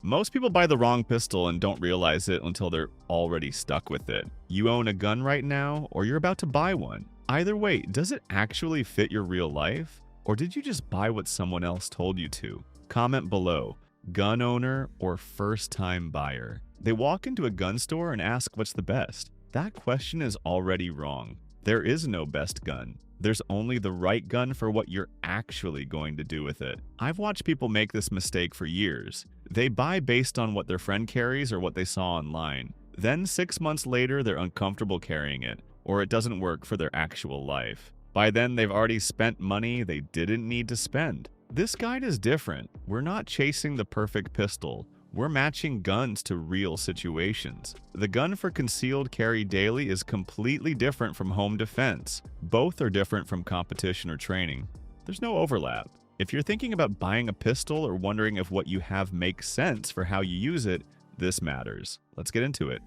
Most people buy the wrong pistol and don't realize it until they're already stuck with it. You own a gun right now, or you're about to buy one. Either way, does it actually fit your real life? Or did you just buy what someone else told you to? Comment below, gun owner or first-time buyer. They walk into a gun store and ask what's the best. That question is already wrong. There is no best gun. There's only the right gun for what you're actually going to do with it. I've watched people make this mistake for years. They buy based on what their friend carries or what they saw online. Then 6 months later, they're uncomfortable carrying it, or it doesn't work for their actual life. By then, they've already spent money they didn't need to spend. This guide is different. We're not chasing the perfect pistol. We're matching guns to real situations. The gun for concealed carry daily is completely different from home defense. Both are different from competition or training. There's no overlap. If you're thinking about buying a pistol or wondering if what you have makes sense for how you use it, this matters. Let's get into it.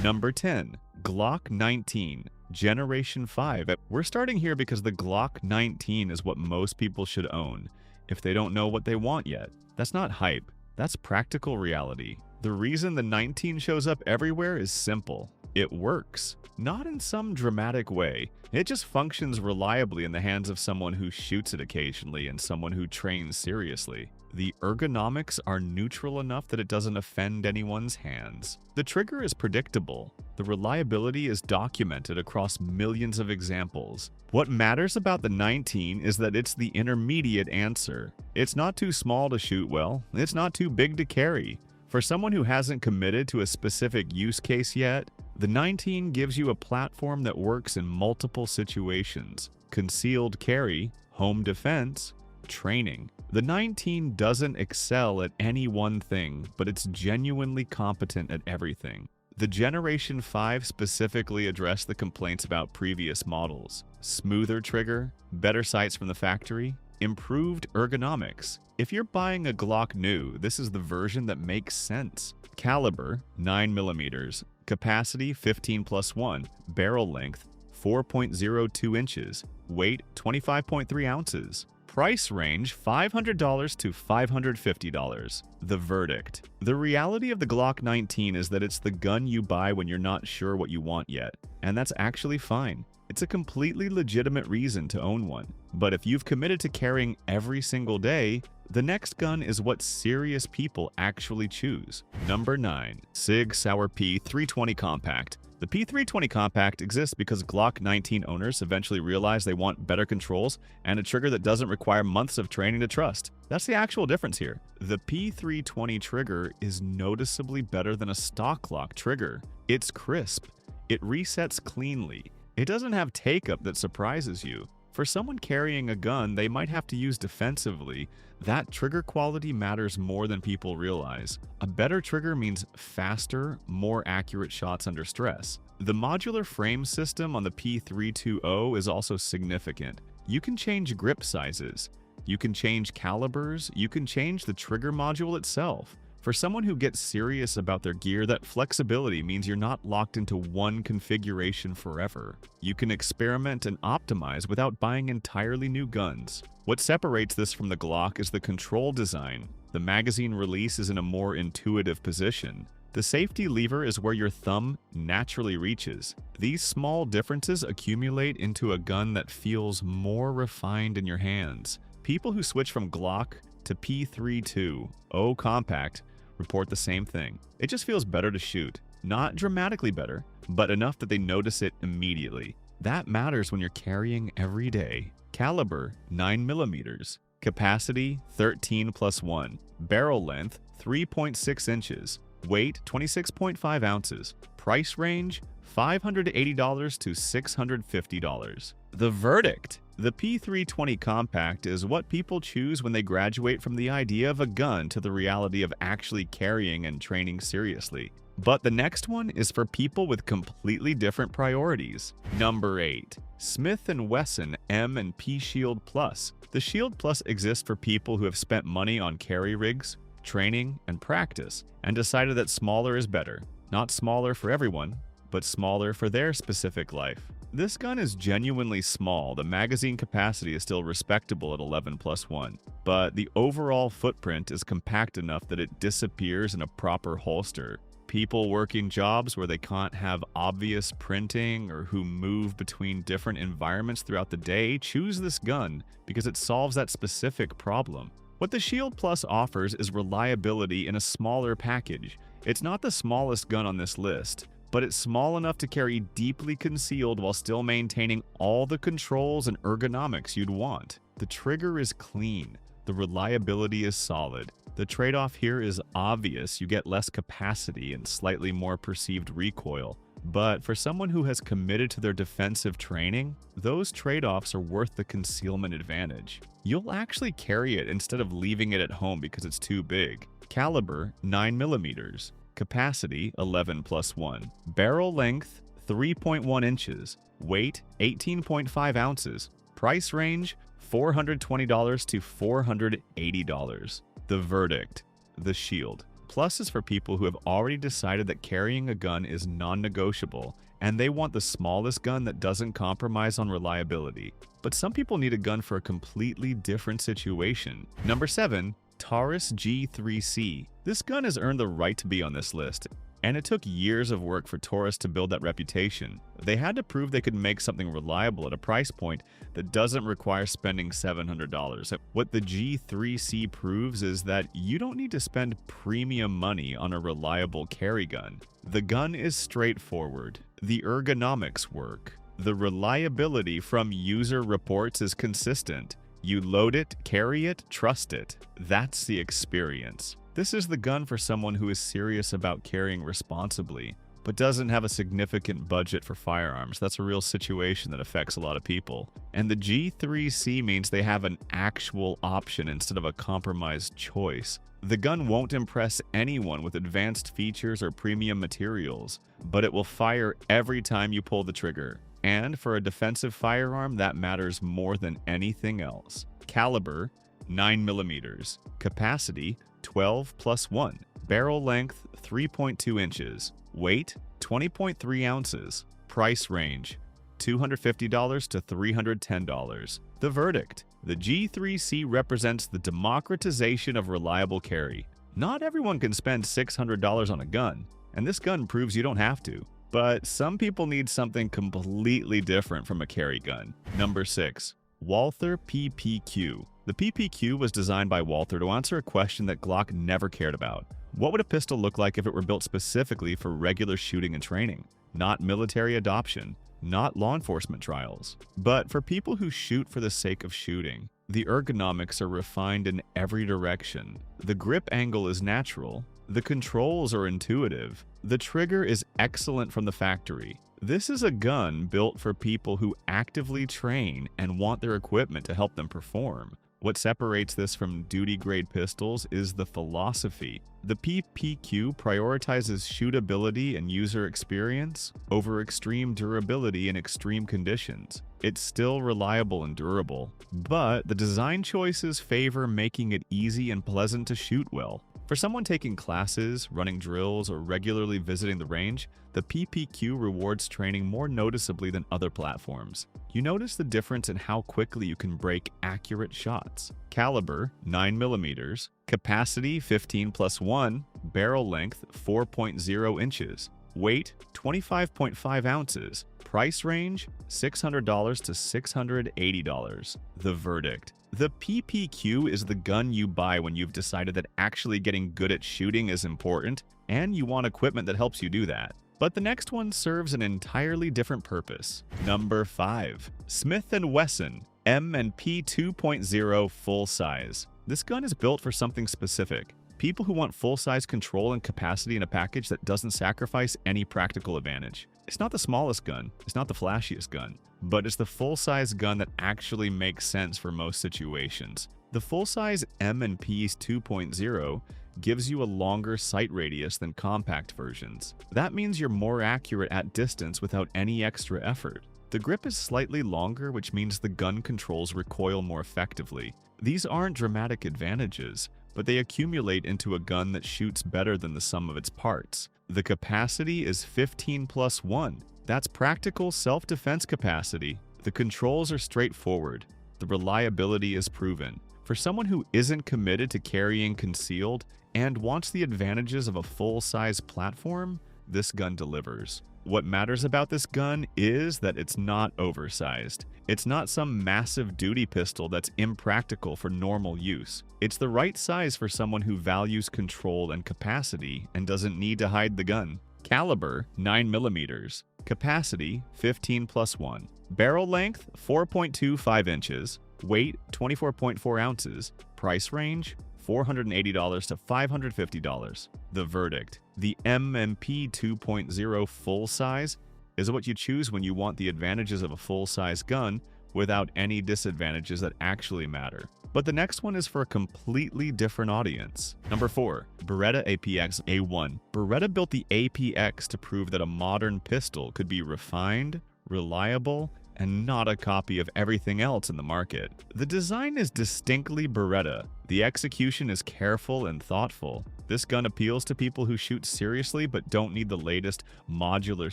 Number 10. Glock 19. Generation 5. We're starting here because the Glock 19 is what most people should own, if they don't know what they want yet. That's not hype, that's practical reality. The reason the 19 shows up everywhere is simple. It works. Not in some dramatic way. It just functions reliably in the hands of someone who shoots it occasionally and someone who trains seriously. The ergonomics are neutral enough that it doesn't offend anyone's hands. The trigger is predictable. The reliability is documented across millions of examples. What matters about the 19 is that it's the intermediate answer. It's not too small to shoot well. It's not too big to carry. For someone who hasn't committed to a specific use case yet, the 19 gives you a platform that works in multiple situations: concealed carry, home defense, training. The 19 doesn't excel at any one thing, but it's genuinely competent at everything. The Generation 5 specifically addressed the complaints about previous models: smoother trigger, better sights from the factory, improved ergonomics. If you're buying a Glock new, this is the version that makes sense. Caliber, 9mm. Capacity, 15+1. Barrel length, 4.02 inches. Weight, 25.3 ounces. Price range, $500 to $550. The verdict. The reality of the Glock 19 is that it's the gun you buy when you're not sure what you want yet, and that's actually fine. It's a completely legitimate reason to own one. But if you've committed to carrying every single day, the next gun is what serious people actually choose. Number 9. SIG Sauer P320 Compact. The P320 Compact exists because Glock 19 owners eventually realized they want better controls and a trigger that doesn't require months of training to trust. That's the actual difference here. The P320 trigger is noticeably better than a stock Glock trigger. It's crisp. It resets cleanly. It doesn't have take-up that surprises you. For someone carrying a gun they might have to use defensively, that trigger quality matters more than people realize. A better trigger means faster, more accurate shots under stress. The modular frame system on the P320 is also significant. You can change grip sizes, you can change calibers, you can change the trigger module itself. For someone who gets serious about their gear, that flexibility means you're not locked into one configuration forever. You can experiment and optimize without buying entirely new guns. What separates this from the Glock is the control design. The magazine release is in a more intuitive position. The safety lever is where your thumb naturally reaches. These small differences accumulate into a gun that feels more refined in your hands. People who switch from Glock to P320 Compact report the same thing. It just feels better to shoot. Not dramatically better, but enough that they notice it immediately. That matters when you're carrying every day. Caliber, 9mm. Capacity, 13+1. Barrel length, 3.6 inches. Weight, 26.5 ounces. Price range, $580 to $650. The verdict. The P320 Compact is what people choose when they graduate from the idea of a gun to the reality of actually carrying and training seriously. But the next one is for people with completely different priorities. Number 8. Smith & Wesson M&P Shield Plus. The Shield Plus exists for people who have spent money on carry rigs, training, and practice, and decided that smaller is better. Not smaller for everyone, but smaller for their specific life. This gun is genuinely small. The magazine capacity is still respectable at 11+1, but the overall footprint is compact enough that it disappears in a proper holster. People working jobs where they can't have obvious printing or who move between different environments throughout the day choose this gun because it solves that specific problem. What the Shield Plus offers is reliability in a smaller package. It's not the smallest gun on this list, but it's small enough to carry deeply concealed while still maintaining all the controls and ergonomics you'd want. The trigger is clean. The reliability is solid. The trade-off here is obvious. You get less capacity and slightly more perceived recoil. But for someone who has committed to their defensive training, those trade-offs are worth the concealment advantage. You'll actually carry it instead of leaving it at home because it's too big. Caliber 9mm. Capacity 11+1. Barrel length 3.1 inches. Weight 18.5 ounces. Price range $420 to $480. The verdict: the Shield Plus is for people who have already decided that carrying a gun is non-negotiable, and they want the smallest gun that doesn't compromise on reliability. But some people need a gun for a completely different situation. Number 7. TAURUS G3C. This gun has earned the right to be on this list, and it took years of work for TAURUS to build that reputation. They had to prove they could make something reliable at a price point that doesn't require spending $700. What the G3C proves is that you don't need to spend premium money on a reliable carry gun. The gun is straightforward. The ergonomics work. The reliability from user reports is consistent. You load it, carry it, trust it. That's the experience. This is the gun for someone who is serious about carrying responsibly, but doesn't have a significant budget for firearms. That's a real situation that affects a lot of people. And the G3C means they have an actual option instead of a compromised choice. The gun won't impress anyone with advanced features or premium materials, but it will fire every time you pull the trigger. And for a defensive firearm, that matters more than anything else. Caliber 9mm. Capacity 12+1. Barrel length 3.2 inches. Weight 20.3 ounces. Price range $250 to $310. The verdict: the G3C represents the democratization of reliable carry. Not everyone can spend $600 on a gun, and this gun proves you don't have to. But some people need something completely different from a carry gun. Number 6. Walther PPQ. The PPQ was designed by Walther to answer a question that Glock never cared about. What would a pistol look like if it were built specifically for regular shooting and training? Not military adoption, not law enforcement trials. But for people who shoot for the sake of shooting, the ergonomics are refined in every direction. The grip angle is natural. The controls are intuitive. The trigger is excellent from the factory. This is a gun built for people who actively train and want their equipment to help them perform. What separates this from duty-grade pistols is the philosophy. The PPQ prioritizes shootability and user experience over extreme durability in extreme conditions. It's still reliable and durable, but the design choices favor making it easy and pleasant to shoot well. For someone taking classes, running drills, or regularly visiting the range, the PPQ rewards training more noticeably than other platforms. You notice the difference in how quickly you can break accurate shots. Caliber 9mm. Capacity 15+1. Barrel length 4.0 inches. Weight 25.5 ounces. Price range $600 to $680. The verdict: the PPQ is the gun you buy when you've decided that actually getting good at shooting is important, and you want equipment that helps you do that. But the next one serves an entirely different purpose. Number 5. Smith & Wesson M&P 2.0 Full Size. This gun is built for something specific. People who want full-size control and capacity in a package that doesn't sacrifice any practical advantage. It's not the smallest gun, it's not the flashiest gun, but it's the full-size gun that actually makes sense for most situations. The full-size M&P 2.0 gives you a longer sight radius than compact versions. That means you're more accurate at distance without any extra effort. The grip is slightly longer, which means the gun controls recoil more effectively. These aren't dramatic advantages, but they accumulate into a gun that shoots better than the sum of its parts. The capacity is 15+1. That's practical self-defense capacity. The controls are straightforward. The reliability is proven. For someone who isn't committed to carrying concealed and wants the advantages of a full-size platform, this gun delivers. What matters about this gun is that it's not oversized. It's not some massive duty pistol that's impractical for normal use. It's the right size for someone who values control and capacity and doesn't need to hide the gun. Caliber 9mm. Capacity 15+1. Barrel length 4.25 inches. Weight 24.4 ounces. Price range $480 to $550. The verdict: the M&P 2.0 full size is what you choose when you want the advantages of a full-size gun without any disadvantages that actually matter. But the next one is for a completely different audience. Number 4. Beretta APX A1. Beretta built the APX to prove that a modern pistol could be refined, reliable, and not a copy of everything else in the market. The design is distinctly Beretta. The execution is careful and thoughtful. This gun appeals to people who shoot seriously but don't need the latest modular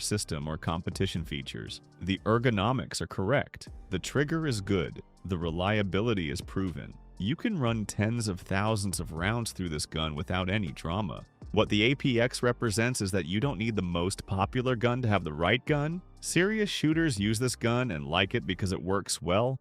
system or competition features. The ergonomics are correct. The trigger is good. The reliability is proven. You can run tens of thousands of rounds through this gun without any drama. What the APX represents is that you don't need the most popular gun to have the right gun. Serious shooters use this gun and like it because it works well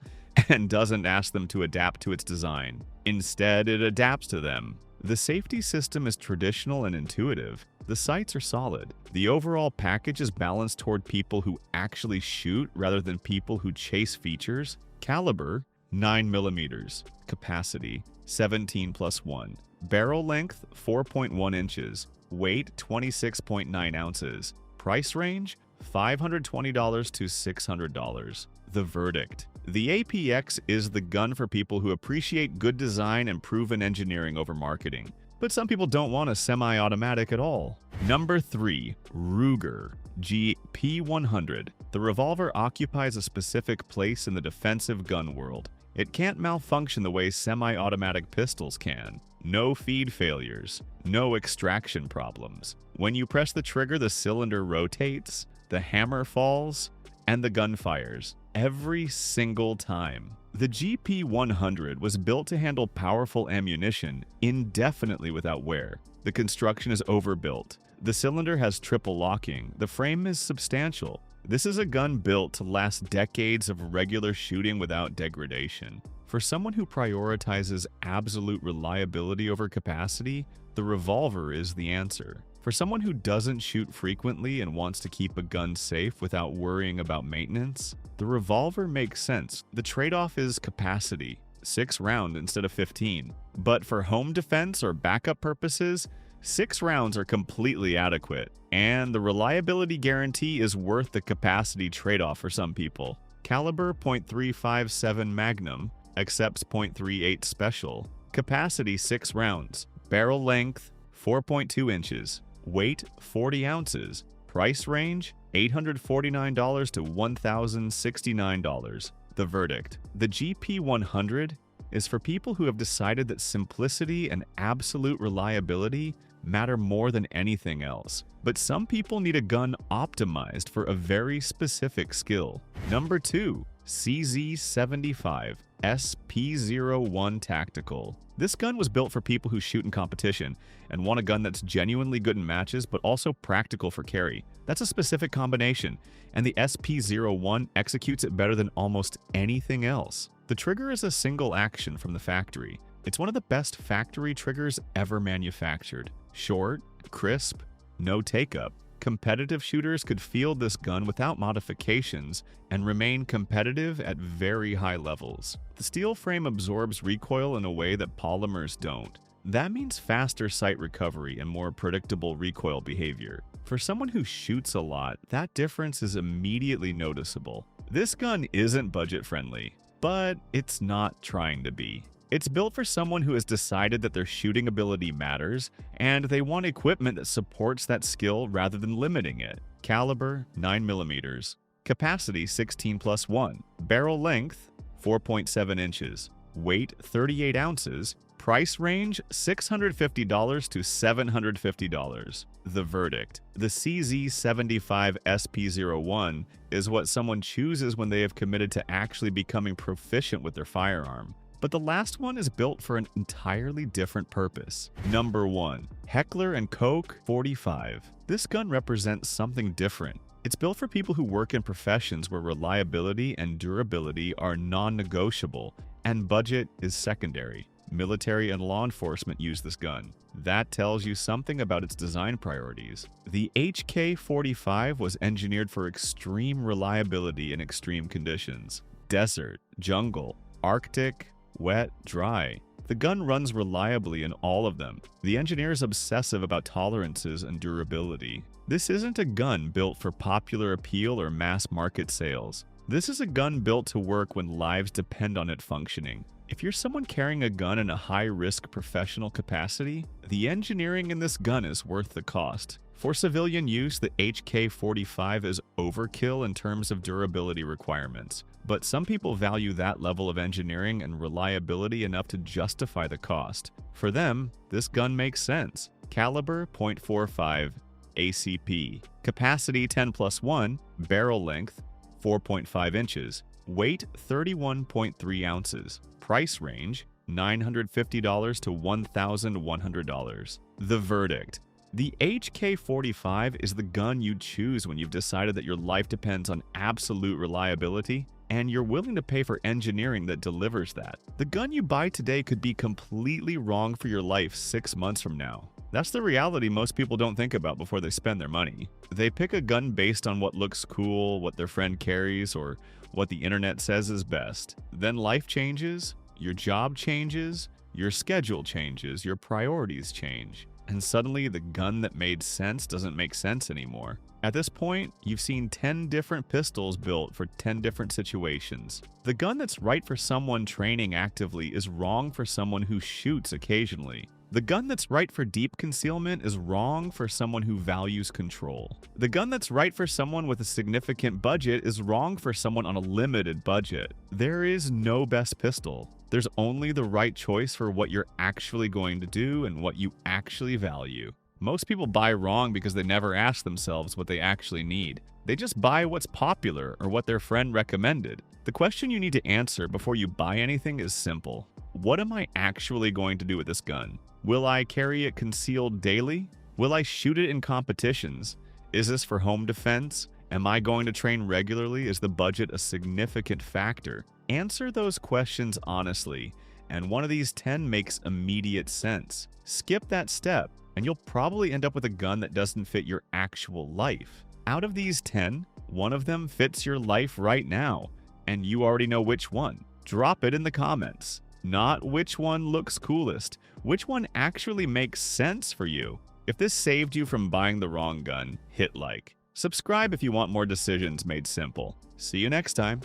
and doesn't ask them to adapt to its design. Instead, it adapts to them. The safety system is traditional and intuitive. The sights are solid. The overall package is balanced toward people who actually shoot rather than people who chase features. Caliber 9mm. Capacity 17+1. Barrel length 4.1 inches. Weight 26.9 ounces. Price range $520 to $600. The verdict: the APX is the gun for people who appreciate good design and proven engineering over marketing. But some people don't want a semi-automatic at all. Number 3. Ruger GP100. The revolver occupies a specific place in the defensive gun world. It can't malfunction the way semi-automatic pistols can. No feed failures, no extraction problems. When you press the trigger, the cylinder rotates, the hammer falls, and the gun fires every single time. The GP100 was built to handle powerful ammunition indefinitely without wear. The construction is overbuilt. The cylinder has triple locking. The frame is substantial. This is a gun built to last decades of regular shooting without degradation. For someone who prioritizes absolute reliability over capacity, the revolver is the answer. For someone who doesn't shoot frequently and wants to keep a gun safe without worrying about maintenance, the revolver makes sense. The trade-off is capacity, 6 rounds instead of 15. But for home defense or backup purposes, 6 rounds are completely adequate, and the reliability guarantee is worth the capacity trade-off for some people. Caliber .357 Magnum accepts .38 Special. Capacity 6 rounds. Barrel length 4.2 inches. Weight 40 ounces. Price range $849 to $1,069. The verdict: the GP100 is for people who have decided that simplicity and absolute reliability matter more than anything else. But some people need a gun optimized for a very specific skill. Number 2. CZ75 SP01 Tactical. This gun was built for people who shoot in competition and want a gun that's genuinely good in matches but also practical for carry. That's a specific combination, and the SP01 executes it better than almost anything else. The trigger is a single action from the factory. It's one of the best factory triggers ever manufactured. Short, crisp, no take-up. Competitive shooters could field this gun without modifications and remain competitive at very high levels. The steel frame absorbs recoil in a way that polymers don't. That means faster sight recovery and more predictable recoil behavior. For someone who shoots a lot, that difference is immediately noticeable. This gun isn't budget-friendly, but it's not trying to be. It's built for someone who has decided that their shooting ability matters, and they want equipment that supports that skill rather than limiting it. Caliber 9mm. Capacity 16+1. Barrel length 4.7 inches. Weight 38 ounces. Price range $650 to $750. The verdict: the CZ75 SP01 is what someone chooses when they have committed to actually becoming proficient with their firearm. But the last one is built for an entirely different purpose. Number 1. HECKLER & KOCH 45. This gun represents something different. It's built for people who work in professions where reliability and durability are non-negotiable, and budget is secondary. Military and law enforcement use this gun. That tells you something about its design priorities. The HK-45 was engineered for extreme reliability in extreme conditions. Desert, jungle, Arctic, wet, dry. The gun runs reliably in all of them. The engineer is obsessive about tolerances and durability. This isn't a gun built for popular appeal or mass market sales. This is a gun built to work when lives depend on it functioning. If you're someone carrying a gun in a high-risk professional capacity, the engineering in this gun is worth the cost. For civilian use, the HK-45 is overkill in terms of durability requirements, but some people value that level of engineering and reliability enough to justify the cost. For them, this gun makes sense. Caliber .45 ACP. Capacity 10+1, barrel length 4.5 inches, weight 31.3 ounces. Price range $950 to $1,100. The verdict: the HK-45 is the gun you choose when you've decided that your life depends on absolute reliability and you're willing to pay for engineering that delivers that. The gun you buy today could be completely wrong for your life 6 months from now. That's the reality most people don't think about before they spend their money. They pick a gun based on what looks cool, what their friend carries, or what the internet says is best. Then life changes, your job changes, your schedule changes, your priorities change, and suddenly the gun that made sense doesn't make sense anymore. At this point, you've seen 10 different pistols built for 10 different situations. The gun that's right for someone training actively is wrong for someone who shoots occasionally. The gun that's right for deep concealment is wrong for someone who values control. The gun that's right for someone with a significant budget is wrong for someone on a limited budget. There is no best pistol. There's only the right choice for what you're actually going to do and what you actually value. Most people buy wrong because they never ask themselves what they actually need. They just buy what's popular or what their friend recommended. The question you need to answer before you buy anything is simple. What am I actually going to do with this gun? Will I carry it concealed daily? Will I shoot it in competitions? Is this for home defense? Am I going to train regularly? Is the budget a significant factor? Answer those questions honestly, and one of these 10 makes immediate sense. Skip that step, and you'll probably end up with a gun that doesn't fit your actual life. Out of these 10, one of them fits your life right now, and you already know which one. Drop it in the comments. Not which one looks coolest, which one actually makes sense for you. If this saved you from buying the wrong gun, hit like. Subscribe if you want more decisions made simple. See you next time.